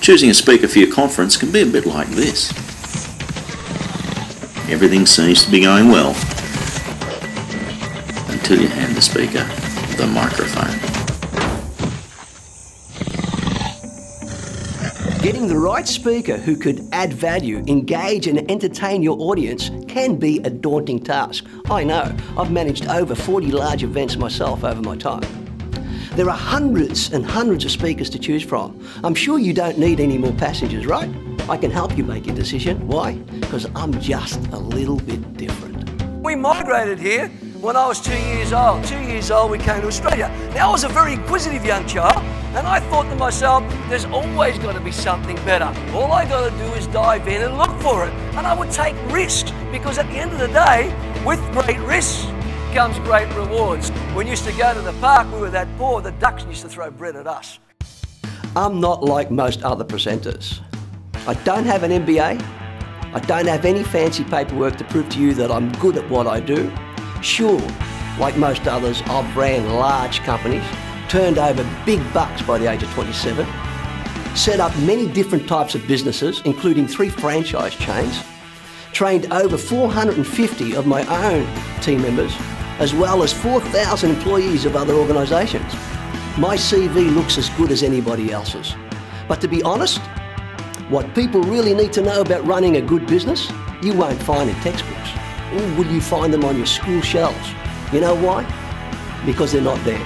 Choosing a speaker for your conference can be a bit like this. Everything seems to be going well until you hand the speaker the microphone. Getting the right speaker who could add value, engage and entertain your audience can be a daunting task. I know, I've managed over 40 large events myself over my time. There are hundreds and hundreds of speakers to choose from. I'm sure you don't need any more passengers, right? I can help you make your decision. Why? Because I'm just a little bit different. We migrated here when I was 2 years old. 2 years old we came to Australia. Now I was a very inquisitive young child and I thought to myself, there's always got to be something better. All I got to do is dive in and look for it. And I would take risks because at the end of the day, with great risks, comes great rewards. When we used to go to the park, we were that poor, the ducks used to throw bread at us. I'm not like most other presenters. I don't have an MBA. I don't have any fancy paperwork to prove to you that I'm good at what I do. Sure, like most others, I've ran large companies, turned over big bucks by the age of 27, set up many different types of businesses, including 3 franchise chains, trained over 450 of my own team members, as well as 4,000 employees of other organisations. My CV looks as good as anybody else's. But to be honest, what people really need to know about running a good business, you won't find in textbooks. Or will you find them on your school shelves? You know why? Because they're not there.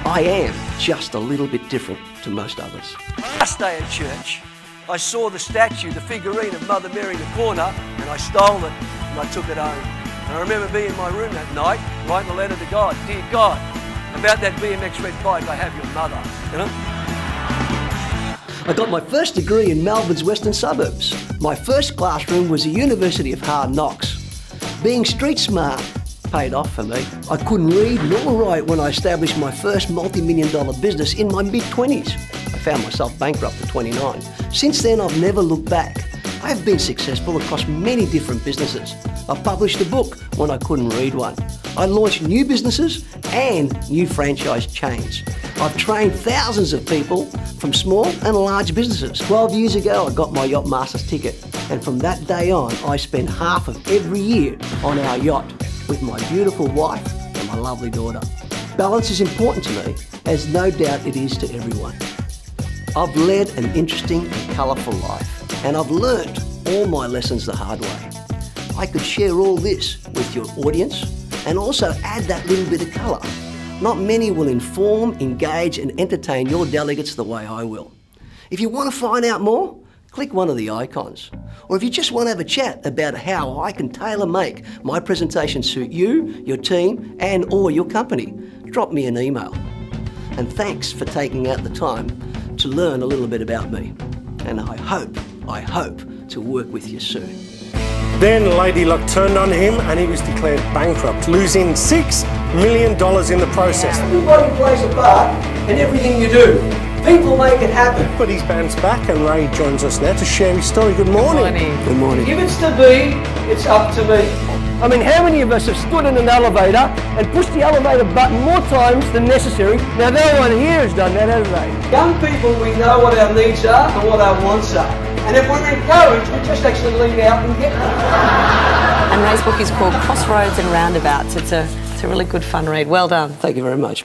I am just a little bit different to most others. Last day at church, I saw the statue, the figurine of Mother Mary in the corner, and I stole it and I took it home. And I remember being in my room that night, writing a letter to God. Dear God, about that BMX red bike, I have your mother. You know? I got my first degree in Melbourne's western suburbs. My first classroom was the University of Hard Knocks. Being street smart paid off for me. I couldn't read nor write when I established my first multi-million-dollar business in my mid-20s. I found myself bankrupt at 29. Since then, I've never looked back. I have been successful across many different businesses. I published a book when I couldn't read one. I launched new businesses and new franchise chains. I've trained thousands of people from small and large businesses. 12 years ago, I got my Yacht Masters ticket. And from that day on, I spend half of every year on our yacht with my beautiful wife and my lovely daughter. Balance is important to me, as no doubt it is to everyone. I've led an interesting and colourful life, and I've learnt all my lessons the hard way. I could share all this with your audience and also add that little bit of colour. Not many will inform, engage and entertain your delegates the way I will. If you want to find out more, click one of the icons. Or if you just want to have a chat about how I can tailor-make my presentation suit you, your team and or your company, drop me an email. And thanks for taking out the time to learn a little bit about me. And I hope to work with you soon. Then Lady Luck turned on him and he was declared bankrupt, losing $6 million in the process. Everybody plays a part in everything you do. People make it happen. But he's bounced back and Ray joins us now to share his story. Good morning. Good morning. If it's to be, it's up to me. I mean, how many of us have stood in an elevator and pushed the elevator button more times than necessary? Now, no one here has done that, has they? Young people, we know what our needs are and what our wants are. And if we're encouraged, we just actually lean out and get them. And Ray's book is called Crossroads and Roundabouts. It's a really good fun read. Well done. Thank you very much.